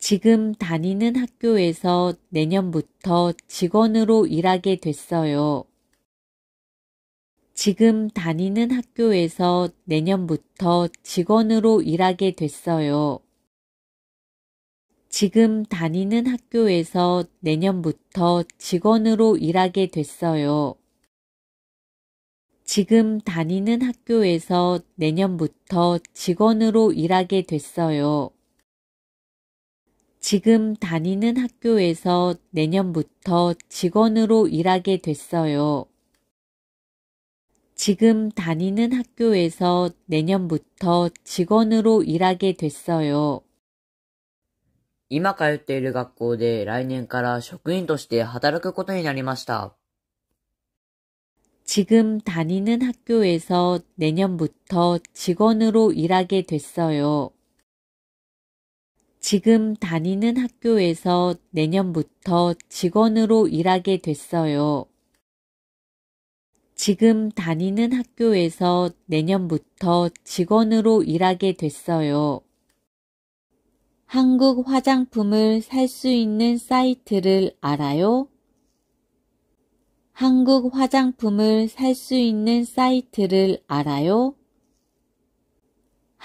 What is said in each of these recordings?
지금 다니는 학교에서 내년부터 직원으로 일하게 됐어요. 지금 다니는 학교에서 내년부터 직원으로 일하게 됐어요. 지금 다니는 학교에서 내년부터 직원으로 일하게 됐어요. 지금 다니는 학교에서 내년부터 직원으로 일하게 됐어요. 지금 다니는 학교에서 내년부터 직원으로 일하게 됐어요. 지금 다니는 학교에서 내년부터 직원으로 일하게 됐어요. 今通っている学校で来年から職員として働くことになりました。지금 다니는 학교에서 내년부터 직원으로 일하게 됐어요. 지금 다니는 학교에서 내년부터 직원으로 일하게 됐어요. 지금 다니는 학교에서 내년부터 직원으로 일하게 됐어요. 한국 화장품을 살 수 있는 사이트를 알아요? 한국 화장품을 살 수 있는 사이트를 알아요?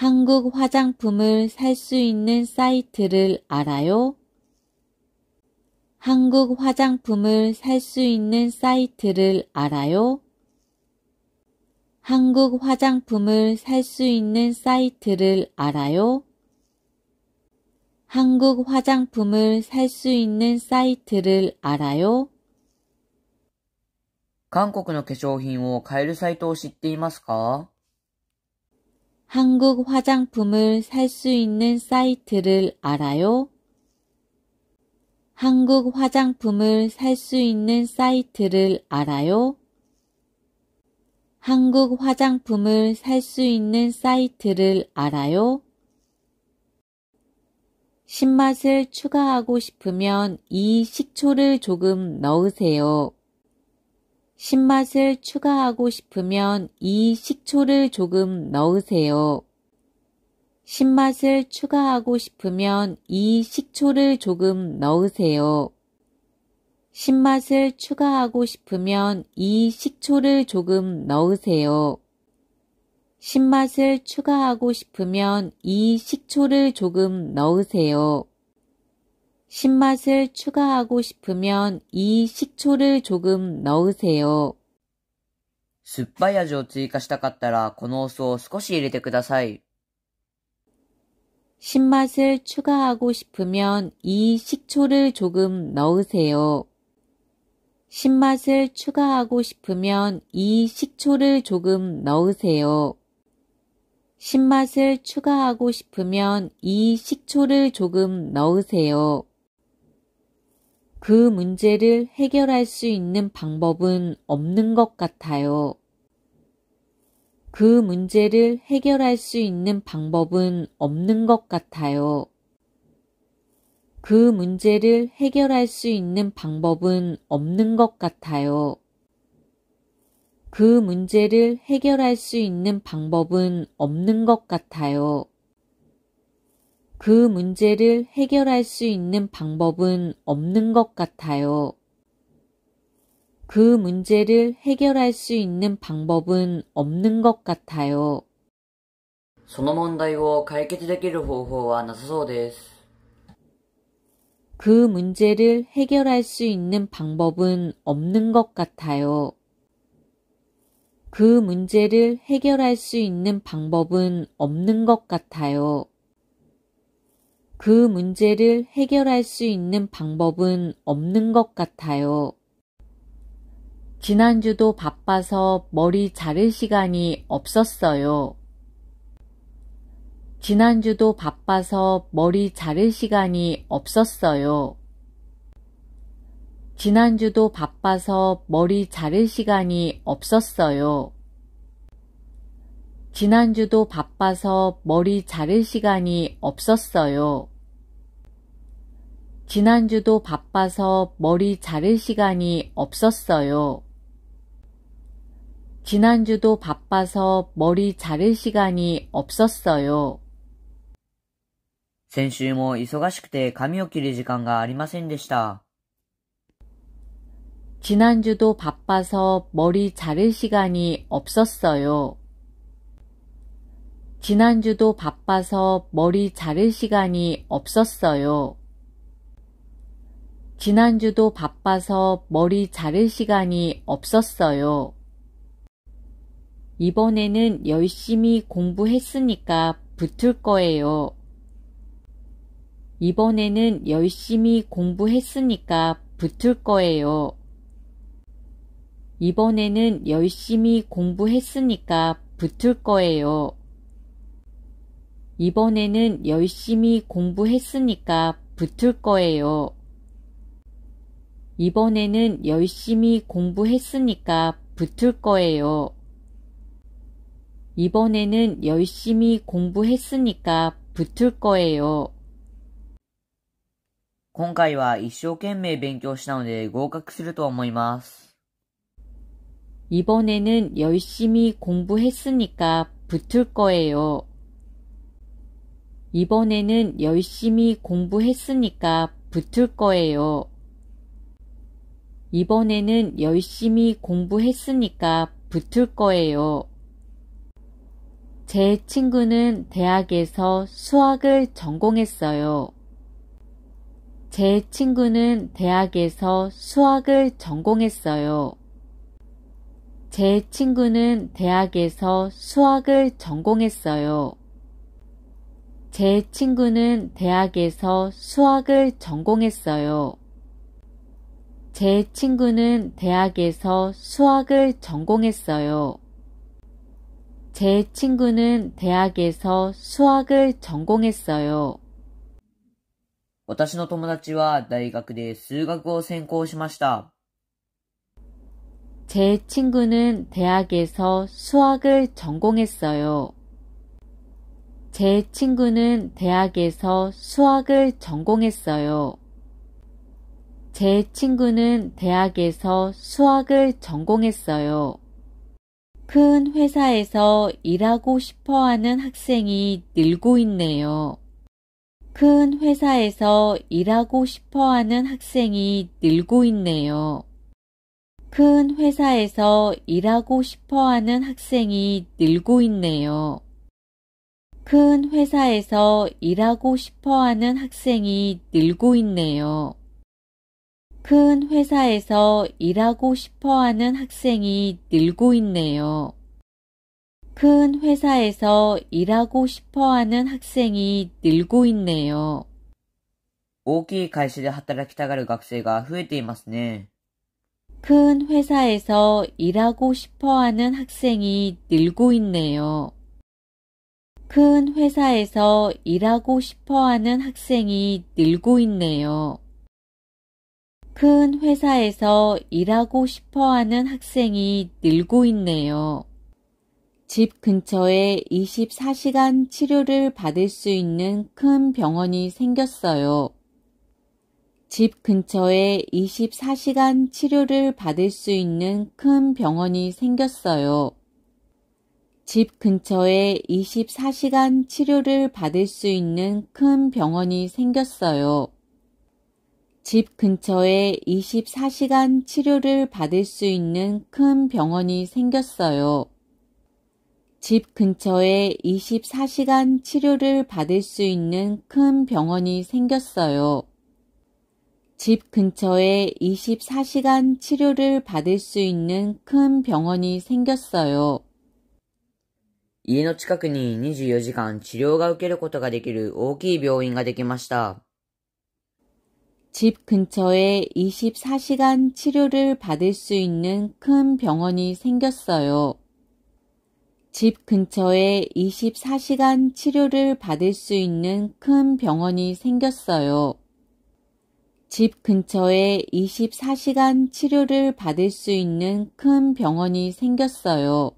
한국 화장품을 살 수 있는 사이트를 알아요? 한국 화장품을 살 수 있는 사이트를 알아요? 한국 화장품을 살 수 있는 사이트를 알아요? 한국 화장품을 살 수 있는 사이트를 알아요? 韓国の化粧品を買えるサイトを知っていますか？ 한국 화장품을 살 수 있는 사이트를 알아요? 한국 화장품을 살 수 있는 사이트를 알아요? 한국 화장품을 살 수 있는 사이트를 알아요? 신맛을 추가하고 싶으면 이 식초를 조금 넣으세요. 신맛을 추가하고 싶으면 이 식초를 조금 넣으세요. 신맛을 추가하고 싶으면 이 식초를 조금 넣으세요. 신맛을 추가하고 싶으면 이 식초를 조금 넣으세요. 신맛을 추가하고 싶으면 이 식초를 조금 넣으세요. 신맛을 추가하고 싶으면 이 식초를 조금 넣으세요. 酸っぱい味を追加したかったらこのお酢を少し入れてください。 신맛을 추가하고 싶으면 이 식초를 조금 넣으세요. 신맛을 추가하고 싶으면 이 식초를 조금 넣으세요. 신맛을 추가하고 싶으면 이 식초를 조금 넣으세요. 그 문제를 해결할 수 있는 방법은 없는 것 같아요. 그 문제를 해결할 수 있는 방법은 없는 것 같아요. 그 문제를 해결할 수 있는 방법은 없는 것 같아요. 그 문제를 해결할 수 있는 방법은 없는 것 같아요. 그 문제를 해결할 수 있는 방법은 없는 것 같아요. 그 문제를 해결할 수 있는 방법은 없는 것 같아요. その問題を解決できる方法はなさそうです。 그 문제를 해결할 수 있는 방법은 없는 것 같아요. 그 문제를 해결할 수 있는 방법은 없는 것 같아요. 그 문제를 해결할 수 있는 방법은 없는 것 같아요. 지난주도 바빠서 머리 자를 시간이 없었어요. 지난주도 바빠서 머리 자를 시간이 없었어요. 지난주도 바빠서 머리 자를 시간이 없었어요. 지난주도 바빠서 머리 자를 시간이 없었어요. 지난주도 바빠서 머리 자를 시간이 없었어요. 지난주도 바빠서 머리 자를 시간이 없었어요. 先週も忙しくて髪を切る時間がありませんでした。지난주도 바빠서 머리 자를 시간이 없었어요. 지난주도 바빠서 머리 자를 시간이 없었어요. 지난주도 바빠서 머리 자를 시간이 없었어요. 이번에는 열심히 공부했으니까 붙을 거예요. 이번에는 열심히 공부했으니까 붙을 거예요. 이번에는 열심히 공부했으니까 붙을 거예요. 이번에는 열심히 공부했으니까 붙을 거예요. 이번에는 열심히 공부했으니까 붙을 거예요. 이번에는 열심히 공부했으니까 붙을 거예요. 今回は一生懸命勉強したので合格すると思います。이번에는 열심히 공부했으니까 붙을 거예요. 이번에는 열심히 공부했으니까 붙을 거예요. 이번에는 열심히 공부했으니까 붙을 거예요. 제 친구는 대학에서 수학을 전공했어요. 제 친구는 대학에서 수학을 전공했어요. 제 친구는 대학에서 수학을 전공했어요. 제 친구는 대학에서 수학을 전공했어요. 제 친구는 대학에서 수학을 전공했어요. 제 친구는 대학에서 수학을 전공했어요. 私の友達は大学で数学を専攻しました。제 친구는 대학에서 수학을 전공했어요. 제 친구는 대학에서 수학을 전공했어요. 제 친구는 대학에서 수학을 전공했어요. 큰 회사에서 일하고 싶어 하는 학생이 늘고 있네요. 큰 회사에서 일하고 싶어 하는 학생이 늘고 있네요. 큰 회사에서 일하고 싶어 하는 학생이 늘고 있네요. 큰 회사에서 일하고 싶어 하는 학생이 늘고 있네요. 큰 회사에서 일하고 싶어 하는 학생이 늘고 있네요. 큰 회사에서 일하고 싶어 하는 학생이 늘고 있네요. 大きい会社で働きたがる学生が増えていますね。큰 회사에서 일하고 싶어 하는 학생이 늘고 있네요. 큰 회사에서 일하고 싶어 하는 학생이 늘고 있네요. 큰 회사에서 일하고 싶어 하는 학생이 늘고 있네요. 집 근처에 24시간 치료를 받을 수 있는 큰 병원이 생겼어요. 집 근처에 24시간 치료를 받을 수 있는 큰 병원이 생겼어요. 집 근처에 24시간 치료를 받을 수 있는 큰 병원이 생겼어요. 집 근처에 24시간 치료를 받을 수 있는 큰 병원이 생겼어요. 집 근처에 24시간 치료를 받을 수 있는 큰 병원이 생겼어요. 집 근처에 24시간 치료를 받을 수 있는 큰 병원이 생겼어요. 家の近くに24時間治療が受けることができる大きい病院ができました。집 근처에 24시간 치료를 받을 수 있는 큰 병원이 생겼어요. 집 근처에 24시간 치료를 받을 수 있는 큰 병원이 생겼어요. 집 근처에 24시간 치료를 받을 수 있는 큰 병원이 생겼어요.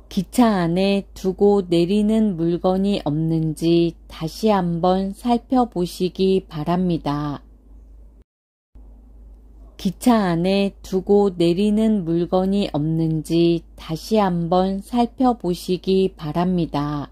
기차 안에 두고 내리는 물건이 없는지 다시 한번 살펴보시기 바랍니다. 기차 안에 두고 내리는 물건이 없는지 다시 한번 살펴보시기 바랍니다.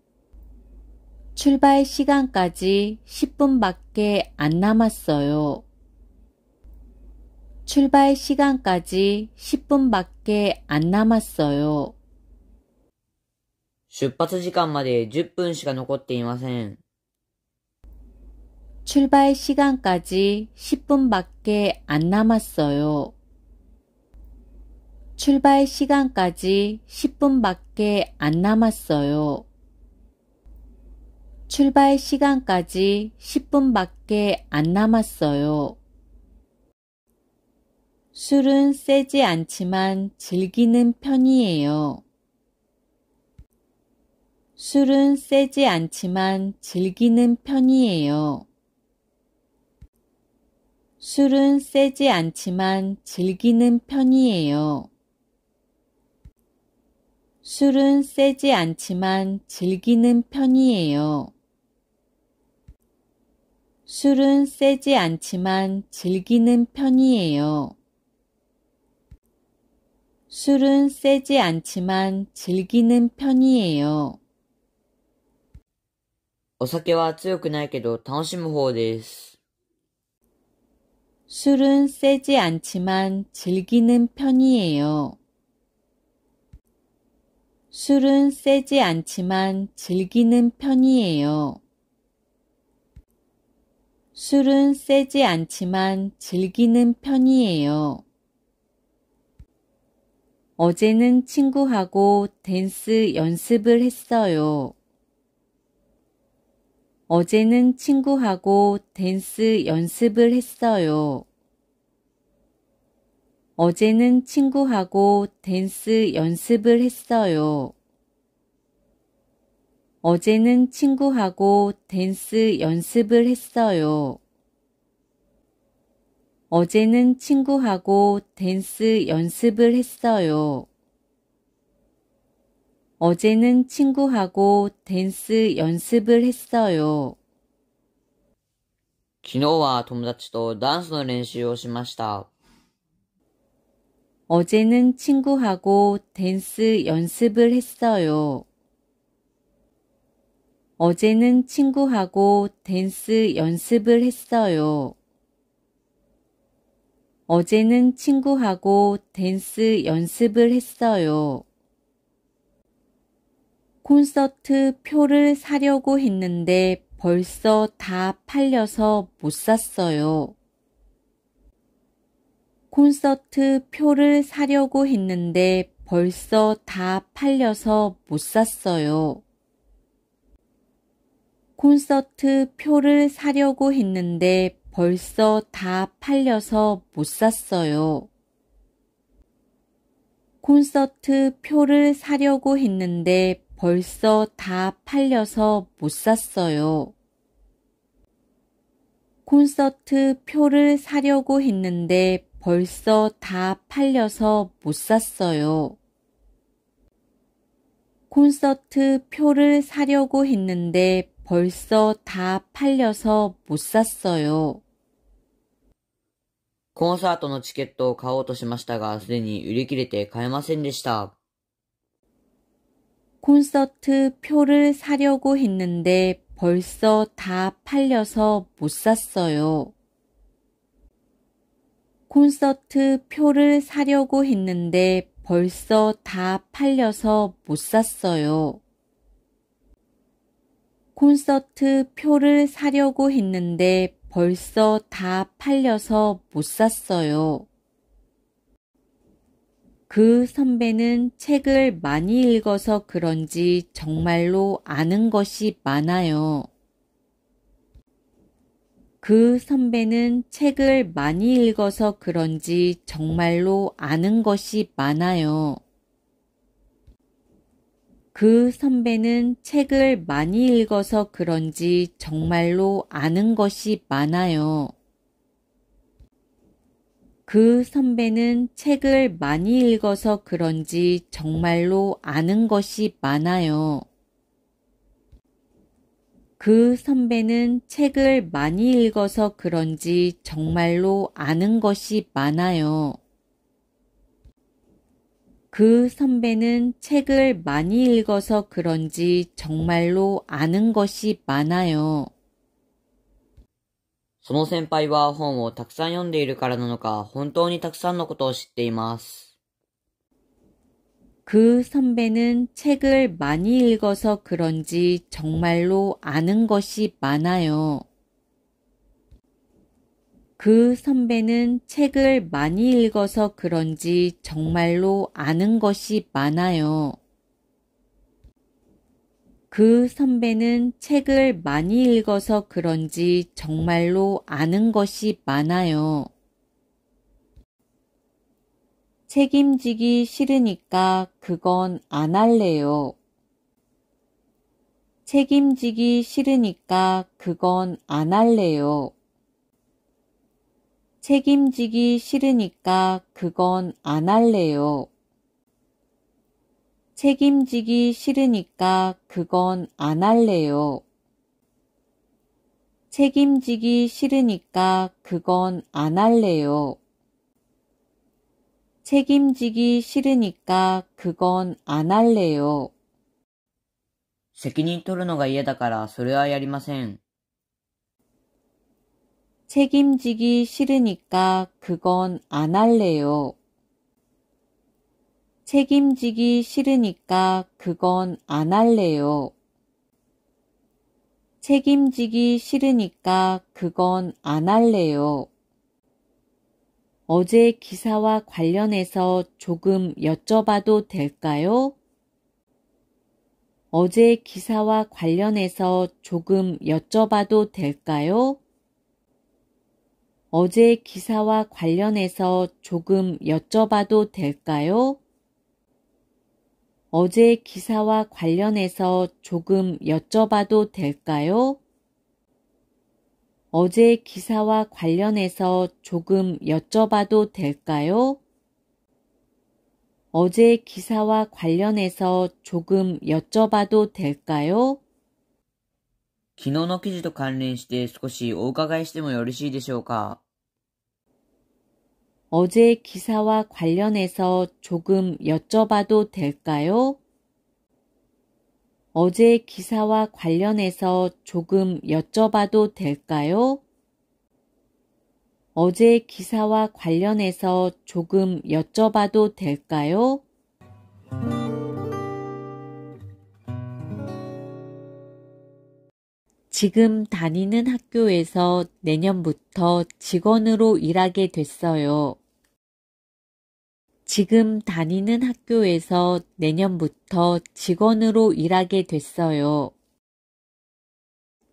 출발 시간까지 10분밖에 안 남았어요. 출발 시간까지 10분밖에 안 남았어요. 出発時間まで10分しか残っていません。 출발 시간까지 10분밖에 안 남았어요. 출발 시간까지 10분밖에 안 남았어요. 출발 시간까지 10분밖에 안 남았어요. 술은 세지 않지만 즐기는 편이에요. 술은 세지 않지만 즐기는 편이에요. 술은 세지 않지만 즐기는 편이에요. 술은 세지 않지만 즐기는 편이에요. 술은 세지 않지만 즐기는 편이에요. 술은 세지 않지만 즐기는 편이에요. お酒は強くないけど楽しむ方です。 술은 세지 않지만 즐기는 편이에요. 술은 세지 않지만 즐기는 편이에요. 술은 세지 않지만 즐기는 편이에요. 어제는 친구하고 댄스 연습을 했어요. 어제는 친구하고 댄스 연습을 했어요. 어제는 친구하고 댄스 연습을 했어요. 어제는 친구하고 댄스 연습을 했어요. 어제는 친구하고 댄스 연습을 했어요. 어제는 친구하고 댄스 연습을 했어요. 昨日は友達とダンスの練習をしました。 어제는 친구하고 댄스 연습을 했어요. 어제는 친구하고 댄스 연습을 했어요. 어제는 친구하고 댄스 연습을 했어요. 콘서트 표를 사려고 했는데 벌써 다 팔려서 못 샀어요. 콘서트 표를 사려고 했는데 벌써 다 팔려서 못 샀어요. 콘서트 표를 사려고 했는데 벌써 다 팔려서 못 샀어요. 콘서트 표를 사려고 했는데 벌써 다 팔려서 못 샀어요. 콘서트 표를 사려고 했는데 벌써 다 팔려서 못 샀어요. 콘서트 표를 사려고 했는데 벌써 다 팔려서 못 샀어요. コンサートのチケットを買おうとしましたが、すでに売り切れて買えませんでした。 콘서트 표를 사려고 했는데 벌써 다 팔려서 못 샀어요. 콘서트 표를 사려고 했는데 벌써 다 팔려서 못 샀어요. 콘서트 표를 사려고 했는데 벌써 다 팔려서 못 샀어요. 그 선배는 책을 많이 읽어서 그런지 정말로 아는 것이 많아요. 그 선배는 책을 많이 읽어서 그런지 정말로 아는 것이 많아요. 그 선배는 책을 많이 읽어서 그런지 정말로 아는 것이 많아요. 그 선배는 책을 많이 읽어서 그런지 정말로 아는 것이 많아요. 그 선배는 책을 많이 읽어서 그런지 정말로 아는 것이 많아요. 그 선배는 책을 많이 읽어서 그런지 정말로 아는 것이 많아요. その先輩は本をたくさん読んでいるからなのか、本当にたくさんのことを知っています。그 선배는 책을 많이 읽어서 그런지 정말로 아는 것이 많아요. 그 선배는 책을 많이 읽어서 그런지 정말로 아는 것이 많아요. 그 선배는 책을 많이 읽어서 그런지 정말로 아는 것이 많아요. 책임지기 싫으니까 그건 안 할래요. 책임지기 싫으니까 그건 안 할래요. 책임지기 싫으니까 그건 안 할래요. 책임지기 싫으니까 그건 안 할래요. 책임지기 싫으니까 그건 안 할래요. 책임지기 싫으니까 그건 안 할래요. 責任取るのが嫌だからそれはやりません。 책임지기 싫으니까 그건 안 할래요. 책임지기 싫으니까 그건 안 할래요. 책임지기 싫으니까 그건 안 할래요. 어제 기사와 관련해서 조금 여쭤봐도 될까요? 어제 기사와 관련해서 조금 여쭤봐도 될까요? 어제 기사와 관련해서 조금 여쭤봐도 될까요? 어제 기사와 관련해서 조금 여쭤봐도 될까요? 어제 기사와 관련해서 조금 여쭤봐도 될까요? 어제 기사와 관련해서 조금 여쭤봐도 될까요? 昨日の記事と関連して少しお伺いしてもよろしいでしょうか。 어제 기사와 관련해서 조금 여쭤봐도 될까요? 어제 기사와 관련해서 조금 여쭤봐도 될까요? 어제 기사와 관련해서 조금 여쭤봐도 될까요? 지금 다니는 학교에서 내년부터 직원으로 일하게 됐어요. 지금 다니는 학교에서 내년부터 직원으로 일하게 됐어요.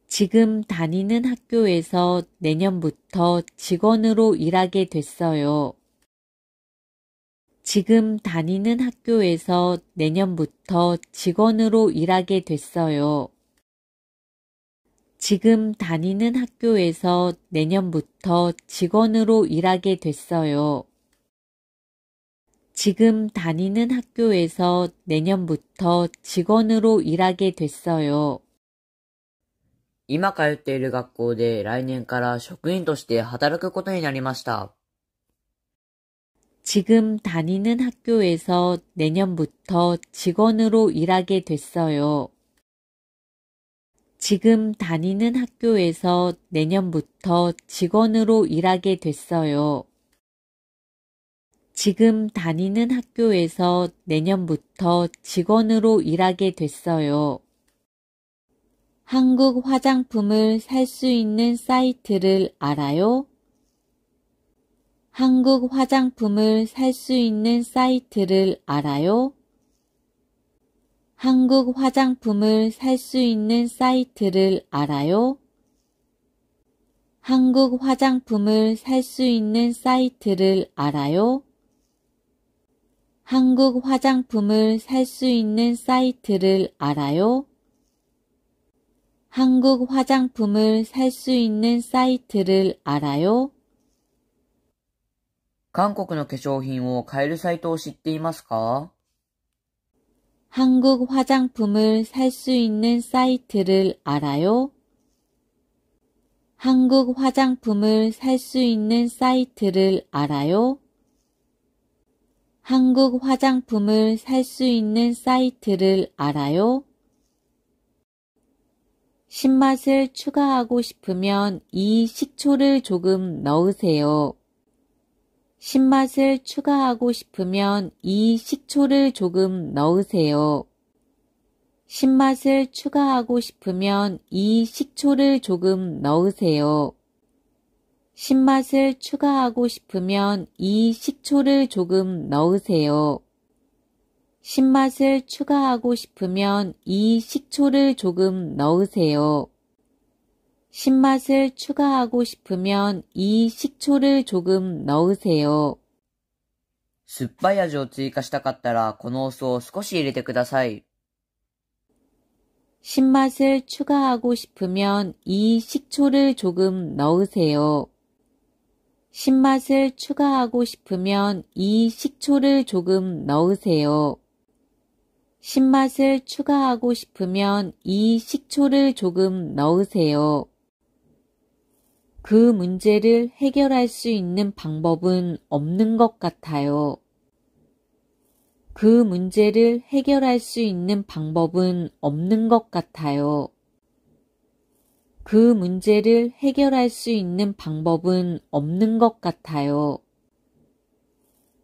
지금 다니는 학교에서 내년부터 직원으로 일하게 됐어요. 지금 다니는 학교에서 내년부터 직원으로 일하게 됐어요. 지금 다니는 학교에서 내년부터 직원으로 일하게 됐어요. 지금 다니는 학교에서 내년부터 직원으로 일하게 됐어요. 今通っている学校で来年から職員として働くことになりました。 지금 다니는 학교에서 내년부터 직원으로 일하게 됐어요. 지금 다니는 학교에서 내년부터 직원으로 일하게 됐어요. 지금 다니는 학교에서 내년부터 직원으로 일하게 됐어요. 한국 화장품을 살 수 있는 사이트를 알아요? 한국 화장품을 살 수 있는 사이트를 알아요? 한국 화장품을 살 수 있는 사이트를 알아요? 한국 화장품을 살 수 있는 사이트를 알아요? 한국 화장품을 살 수 있는 사이트를 알아요? 한국 화장품을 살 수 있는 사이트를 알아요? 韓国の化粧品を買えるサイトを知っていますか？ 한국 화장품을 살 수 있는 사이트를 알아요? 한국 화장품을 살 수 있는 사이트를 알아요? 한국 화장품을 살 수 있는 사이트를 알아요? 신맛을 추가하고 싶으면 이 식초를 조금 넣으세요. 신맛을 추가하고 싶으면 이 식초를 조금 넣으세요. 신맛을 추가하고 싶으면 이 식초를 조금 넣으세요. 신맛을 추가하고 싶으면 이 식초를 조금 넣으세요. 신맛을 추가하고 싶으면 이 식초를 조금 넣으세요. 신맛을 추가하고 싶으면 이 식초를 조금 넣으세요. 酸っぱい味を追加したかったら、このお酢を少し入れてください。 신맛을 추가하고 싶으면 이 식초를 조금 넣으세요. 신맛을 추가하고 싶으면 이 식초를 조금 넣으세요. 신맛을 추가하고 싶으면 이 식초를 조금 넣으세요. 그 문제를 해결할 수 있는 방법은 없는 것 같아요. 그 문제를 해결할 수 있는 방법은 없는 것 같아요. 그 문제를 해결할 수 있는 방법은 없는 것 같아요.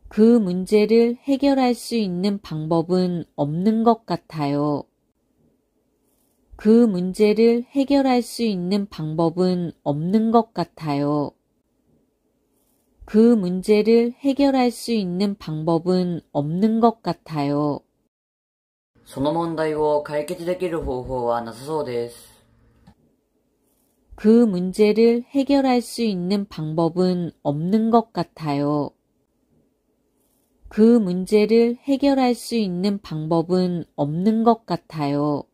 그 문제를 해결할 수 있는 방법은 없는 것 같아요. 그 문제를 해결할 수 있는 방법은 없는 것 같아요. 그 문제를 해결할 수 있는 방법은 없는 것 같아요. その問題を解決できる方法はなさそうです。 그 문제를 해결할 수 있는 방법은 없는 것 같아요. 그 문제를 해결할 수 있는 방법은 없는 것 같아요.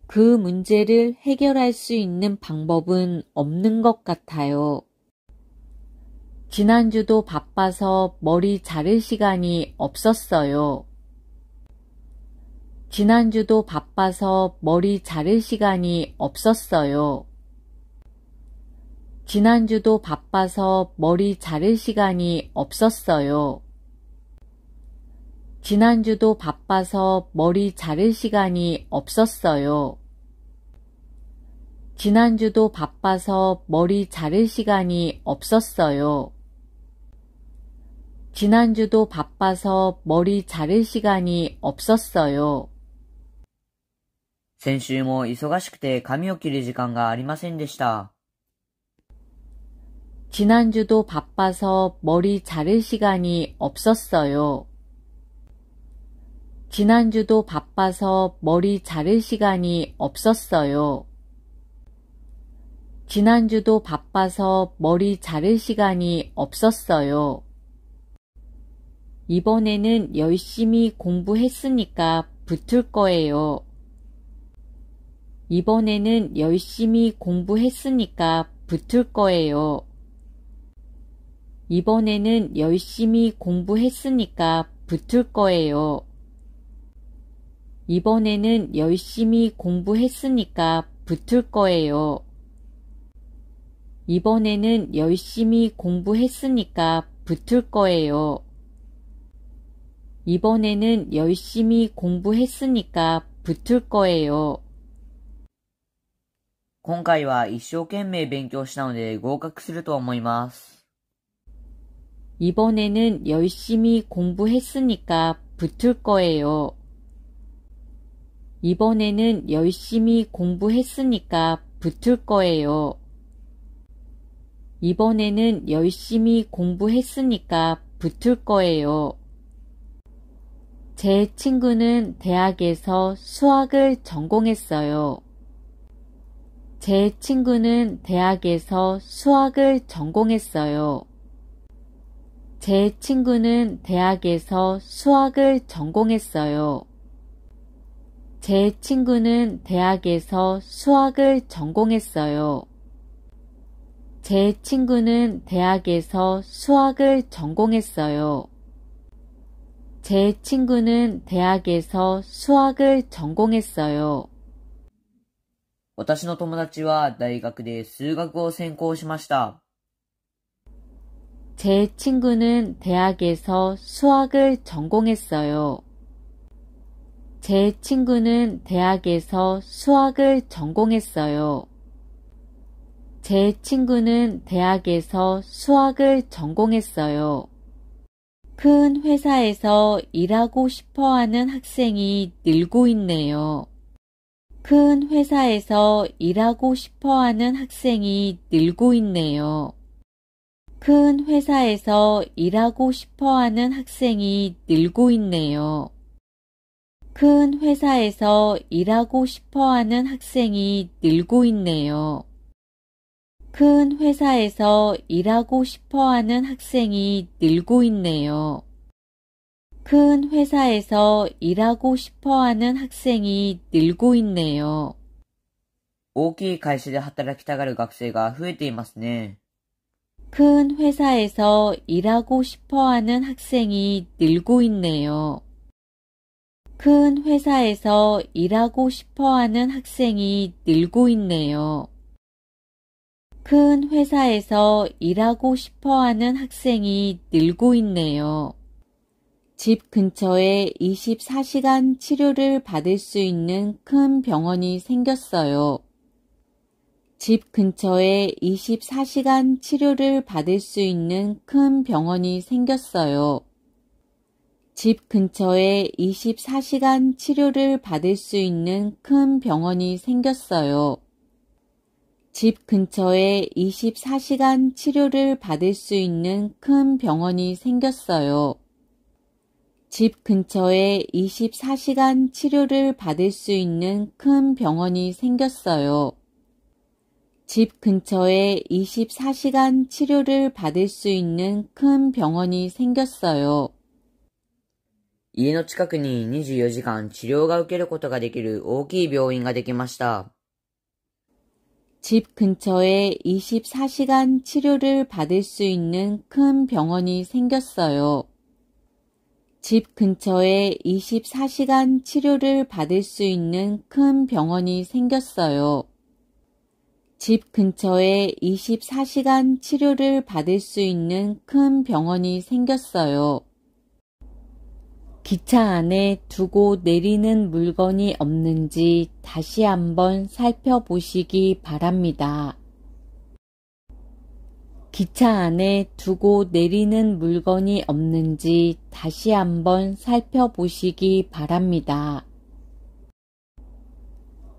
그 문제를 해결할 수 있는 방법은 없는 것 같아요. 지난주도 바빠서 머리 자를 시간이 없었어요. 지난주도 바빠서 머리 자를 시간이 없었어요. 지난주도 바빠서 머리 자를 시간이 없었어요. 지난주도 바빠서 머리 자를 시간이 없었어요. 지난주도 바빠서 머리 자를 시간이 없었어요. 지난주도 바빠서 머리 자를 시간이 없었어요. 先週も忙しくて髪を切る時間がありませんでした。 지난주도 바빠서 머리 자를 시간이 없었어요. 지난주도 바빠서 머리 자를 시간이 없었어요. 지난주도 바빠서 머리 자를 시간이 없었어요. 이번에는 열심히 공부했으니까 붙을 거예요. 이번에는 열심히 공부했으니까 붙을 거예요. 이번에는 열심히 공부했으니까 붙을 거예요. 이번에는 열심히 공부했으니까 붙을 거예요. 이번에는 열심히 공부했으니까 붙을 거예요. 이번에는 열심히 공부했으니까 붙을 거예요. 今回は一生懸命勉強したので合格すると思います。 이번에는 열심히 공부했으니까 붙을 거예요. 이번에는 열심히 공부했으니까 붙을 거예요. 이번에는 열심히 공부했으니까 붙을 거예요. 제 친구는 대학에서 수학을 전공했어요. 제 친구는 대학에서 수학을 전공했어요. 제 친구는 대학에서 수학을 전공했어요. 제 친구는 대학에서 수학을 전공했어요. 제 친구는 대학에서 수학을 전공했어요. 제 친구는 대학에서 수학을 전공했어요. 私の友達は大学で数学を専攻しました。 제 친구는 대학에서 수학을 전공했어요. 제 친구는 대학에서 수학을 전공했어요. 제 친구는 대학에서 수학을 전공했어요. 큰 회사에서 일하고 싶어 하는 학생이 늘고 있네요. 큰 회사에서 일하고 싶어 하는 학생이 늘고 있네요. 큰 회사에서 일하고 싶어 하는 학생이 늘고 있네요. 큰 회사에서 일하고 싶어 하는 학생이 늘고 있네요. 큰 회사에서 일하고 싶어 하는 학생이 늘고 있네요. 큰 회사에서 일하고 싶어 하는 학생이 늘고 있네요. 大きい会社で働きたがる学生が増えていますね。큰 회사에서 일하고 싶어 하는 학생이 늘고 있네요. 큰 회사에서 일하고 싶어 하는 학생이 늘고 있네요. 큰 회사에서 일하고 싶어 하는 학생이 늘고 있네요. 집 근처에 24시간 치료를 받을 수 있는 큰 병원이 생겼어요. 집 근처에 24시간 치료를 받을 수 있는 큰 병원이 생겼어요. 집 근처에 24시간 치료를 받을 수 있는 큰 병원이 생겼어요. 집 근처에 24시간 치료를 받을 수 있는 큰 병원이 생겼어요. 집 근처에 24시간 치료를 받을 수 있는 큰 병원이 생겼어요. 집 근처에 24시간 치료를 받을 수 있는 큰 병원이 생겼어요. 家の近くに24時間治療が受けることができる大きい病院ができました。집 근처에 24시간 치료를 받을 수 있는 큰 병원이 생겼어요. 집 근처에 24시간 치료를 받을 수 있는 큰 병원이 생겼어요. 집 근처에 24시간 치료를 받을 수 있는 큰 병원이 생겼어요. 기차 안에 두고 내리는 물건이 없는지 다시 한번 살펴보시기 바랍니다. 기차 안에 두고 내리는 물건이 없는지 다시 한번 살펴보시기 바랍니다.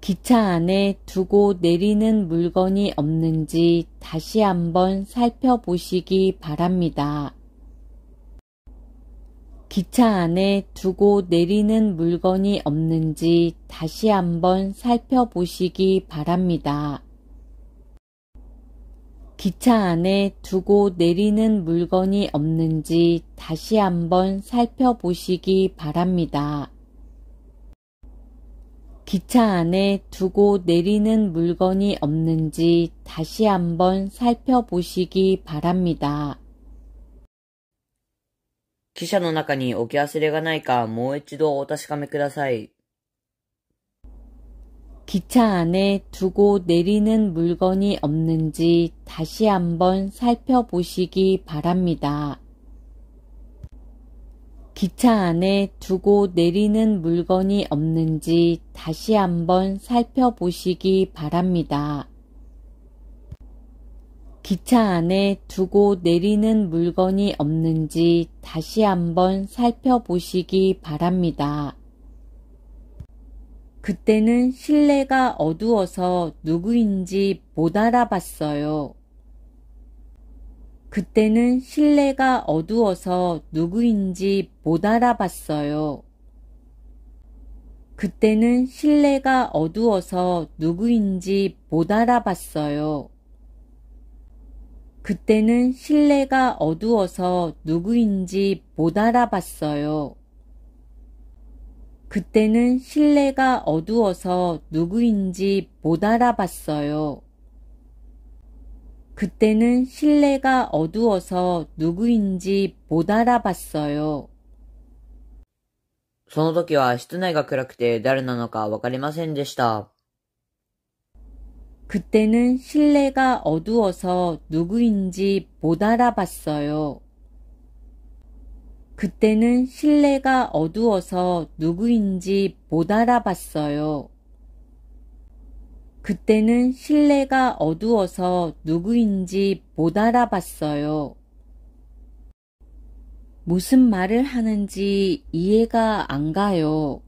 기차 안에 두고 내리는 물건이 없는지 다시 한번 살펴보시기 바랍니다. 기차 안에 두고 내리는 물건이 없는지 다시 한번 살펴보시기 바랍니다. 기차 안에 두고 내리는 물건이 없는지 다시 한번 살펴보시기 바랍니다. 기차 안에 두고 내리는 물건이 없는지 다시 한번 살펴보시기 바랍니다. 汽車の中に置き忘れがないかもう一度お確かめください。 기차 안에 두고 내리는 물건이 없는지 다시 한번 살펴보시기 바랍니다. 기차 안에 두고 내리는 물건이 없는지 다시 한번 살펴보시기 바랍니다. 기차 안에 두고 내리는 물건이 없는지 다시 한번 살펴보시기 바랍니다. 그때는 실내가 어두워서 누구인지 못 알아봤어요. 그때는 실내가 어두워서 누구인지 못 알아봤어요. 그때는 실내가 어두워서 누구인지 못 알아봤어요. 그때는 실내가 어두워서 누구인지 못 알아봤어요. 그때는 실내가 어두워서 누구인지 못 알아봤어요. 그때는 실내가 어두워서 누구인지 못 알아봤어요. その時は室内が暗くて誰なのかわかりませんでした。 그때는 실내가 어두워서 누구인지 못 알아봤어요. 그때는 실내가 어두워서 누구인지 못 알아봤어요. 그때는 실내가 어두워서 누구인지 못 알아봤어요. 무슨 말을 하는지 이해가 안 가요.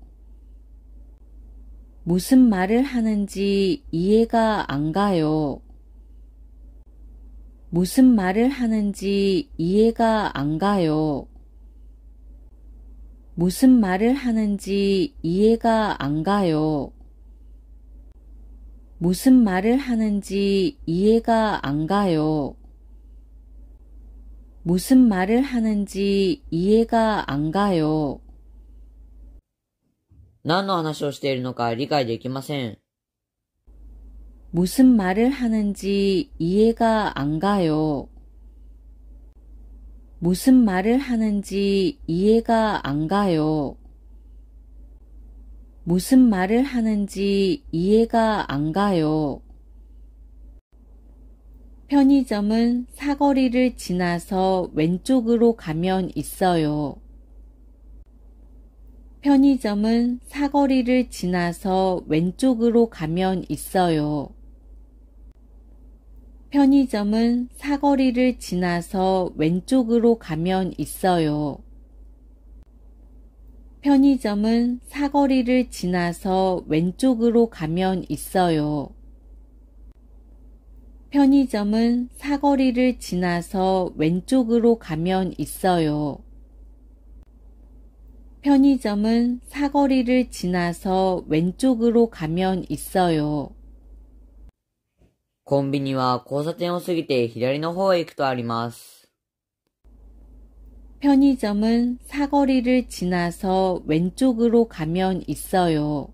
무슨 말을 하는지 이해가 안 가요. 무슨 말을 하는지 이해가 안 가요. 무슨 말을 하는지 이해가 안 가요. 무슨 말을 하는지 이해가 안 가요. 무슨 말을 하는지 이해가 안 가요. 何の話をしているのか理解できません。 무슨 말을 하는지 이해가 안 가요. 무슨 말을 하는지 이해가 안 가요. 무슨 말을 하는지 이해가 안 가요. 편의점은 사거리를 지나서 왼쪽으로 가면 있어요. 편의점은 사거리를 지나서 왼쪽으로 가면 있어요. 편의점은 사거리를 지나서 왼쪽으로 가면 있어요. 편의점은 사거리를 지나서 왼쪽으로 가면 있어요. 편의점은 사거리를 지나서 왼쪽으로 가면 있어요. 편의점은 사거리를 지나서 왼쪽으로 가면 있어요. コンビニは交差点を過ぎて左の方へ行くとあります。 편의점은 사거리를 지나서 왼쪽으로 가면 있어요.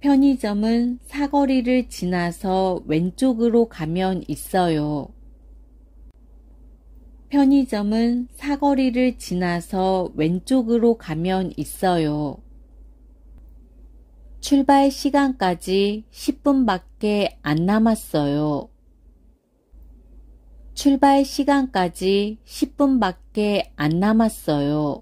편의점은 사거리를 지나서 왼쪽으로 가면 있어요. 편의점은 사거리를 지나서 왼쪽으로 가면 있어요. 출발 시간까지 10분밖에 안 남았어요. 출발 시간까지 10분밖에 안 남았어요.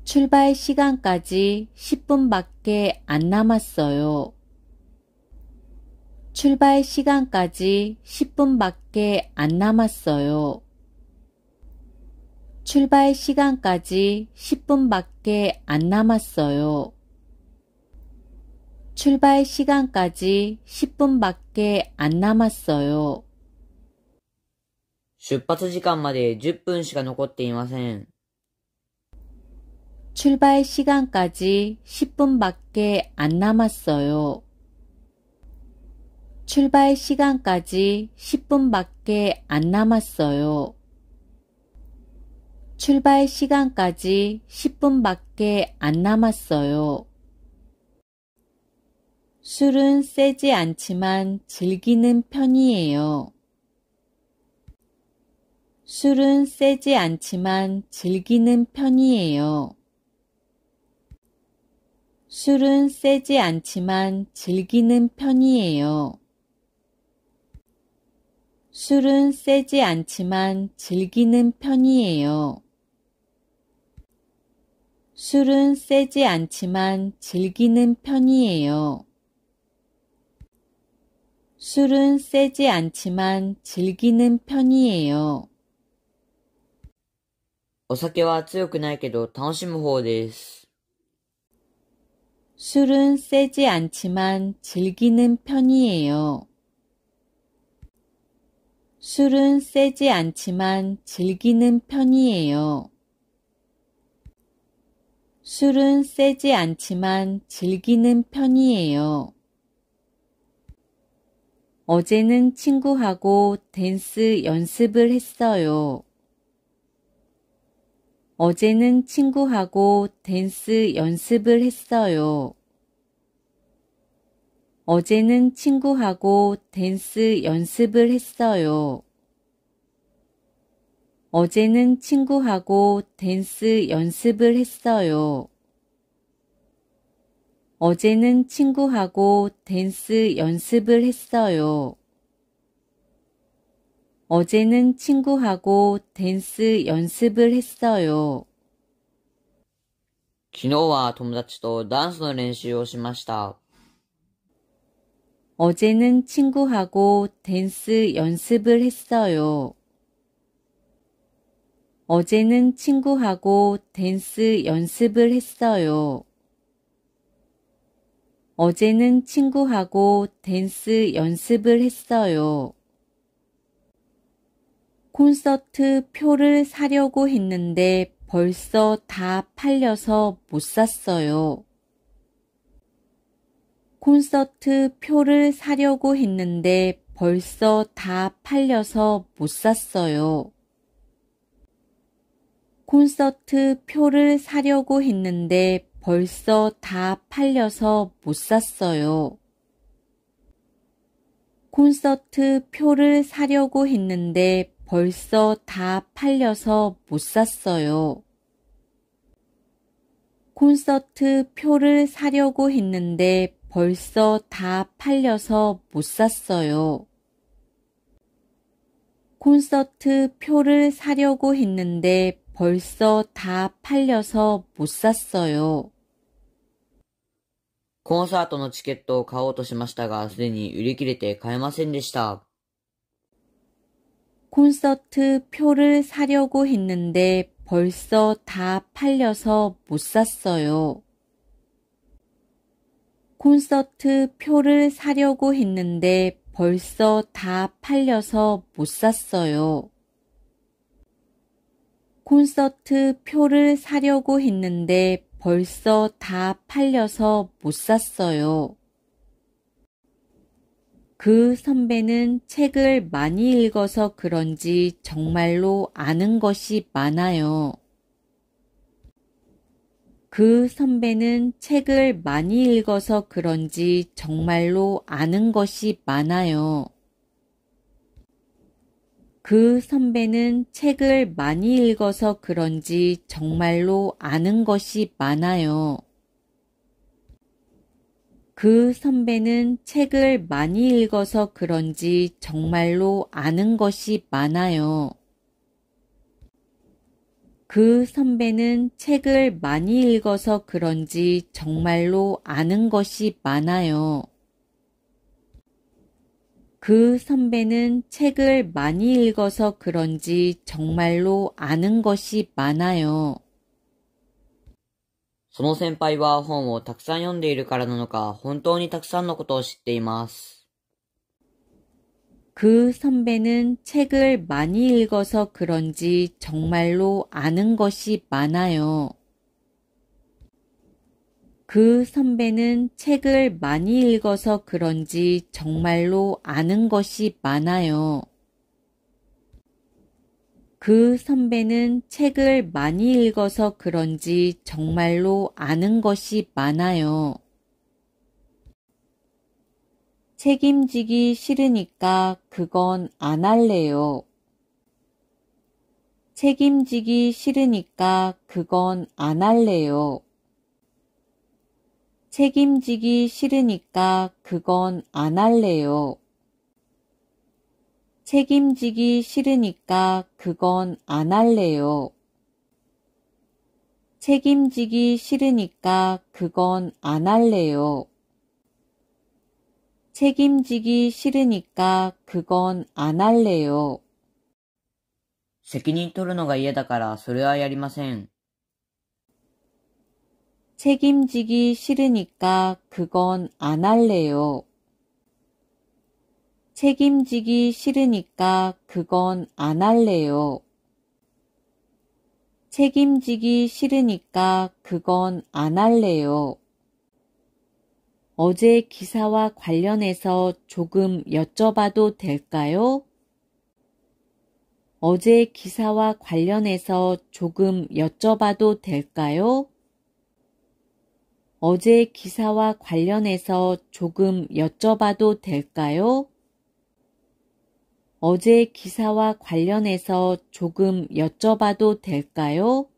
출발 시간까지 10분밖에 안 남았어요. 출발 시간까지 10분밖에 안 남았어요. 출발 시간까지 10분밖에 안 남았어요. 출발 시간까지 10분밖에 안 남았어요. 出発時間まで10分しか残っていません。 출발 시간까지 10분밖에 안 남았어요. 출발 시간까지 10분밖에 안 남았어요. 출발 시간까지 10분밖에 안 남았어요. 술은 세지 않지만 즐기는 편이에요. 술은 세지 않지만 즐기는 편이에요. 술은 세지 않지만 즐기는 편이에요. 술은 세지 않지만 즐기는 편이에요. 술은 세지 않지만 즐기는 편이에요. 술은 세지 않지만 즐기는 편이에요. お酒は強くないけど楽しむ方です。 술은 세지 않지만 즐기는 편이에요. 술은 세지 않지만 즐기는 편이에요. 술은 세지 않지만 즐기는 편이에요. 어제는 친구하고 댄스 연습을 했어요. 어제는 친구하고 댄스 연습을 했어요. 어제는 친구하고 댄스 연습을 했어요. 어제는 친구하고 댄스 연습을 했어요. 어제는 친구하고 댄스 연습을 했어요. 어제는 친구하고 댄스 연습을 했어요. 昨日は友達とダンスの練習をしました。 어제는 친구하고 댄스 연습을 했어요. 어제는 친구하고 댄스 연습을 했어요. 어제는 친구하고 댄스 연습을 했어요. 콘서트 표를 사려고 했는데 벌써 다 팔려서 못 샀어요. 콘서트 표를 사려고 했는데 벌써 다 팔려서 못 샀어요. 콘서트 표를 사려고 했는데 벌써 다 팔려서 못 샀어요. 콘서트 표를 사려고 했는데 벌써 다 팔려서 못 샀어요. 콘서트 표를 사려고 했는데 벌써 다 팔려서 못 샀어요. 콘서트 표를 사려고 했는데 벌써 다 팔려서 못 샀어요. コンサートのチケットを買おうとしましたが、すでに売り切れて買えませんでした。 콘서트 표를 사려고 했는데 벌써 다 팔려서 못 샀어요. 콘서트 표를 사려고 했는데 벌써 다 팔려서 못 샀어요. 콘서트 표를 사려고 했는데 벌써 다 팔려서 못 샀어요. 그 선배는 책을 많이 읽어서 그런지 정말로 아는 것이 많아요. 그 선배는 책을 많이 읽어서 그런지 정말로 아는 것이 많아요. 그 선배는 책을 많이 읽어서 그런지 정말로 아는 것이 많아요. 그 선배는 책을 많이 읽어서 그런지 정말로 아는 것이 많아요. 그 선배는 책을 많이 읽어서 그런지 정말로 아는 것이 많아요. 그 선배는 책을 많이 읽어서 그런지 정말로 아는 것이 많아요. その先輩は本をたくさん読んでいるからなのか、本当にたくさんのことを知っています。 그 선배는 책을 많이 읽어서 그런지 정말로 아는 것이 많아요. 그 선배는 책을 많이 읽어서 그런지 정말로 아는 것이 많아요. 그 선배는 책을 많이 읽어서 그런지 정말로 아는 것이 많아요. 책임지기 싫으니까 그건 안 할래요. 책임지기 싫으니까 그건 안 할래요. 책임지기 싫으니까 그건 안 할래요. 책임지기 싫으니까 그건 안 할래요. 책임지기 싫으니까 그건 안 할래요. 책임지기 싫으니까 그건 안 할래요. 責任取るのが嫌だからそれはやりません。 책임지기 싫으니까 그건 안 할래요. 책임지기 싫으니까 그건 안 할래요. 책임지기 싫으니까 그건 안 할래요. 어제 기사와 관련해서 조금 여쭤봐도 될까요? 어제 기사와 관련해서 조금 여쭤봐도 될까요? 어제 기사와 관련해서 조금 여쭤봐도 될까요? 어제 기사와 관련해서 조금 여쭤봐도 될까요?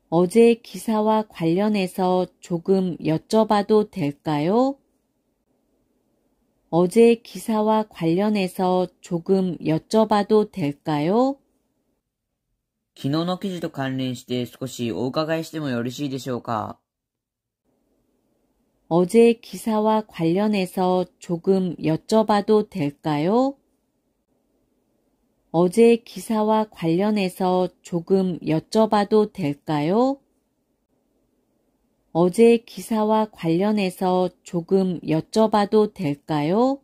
어제 기사와 관련해서 조금 여쭤봐도 될까요? 어제 기사와 관련해서 조금 여쭤봐도 될까요? 昨日の記事と関連して少しお伺いしてもよろしいでしょうか。 어제 기사와 관련해서 조금 여쭤봐도 될까요? 어제 기사와 관련해서 조금 여쭤봐도 될까요? 어제 기사와 관련해서 조금 여쭤봐도 될까요?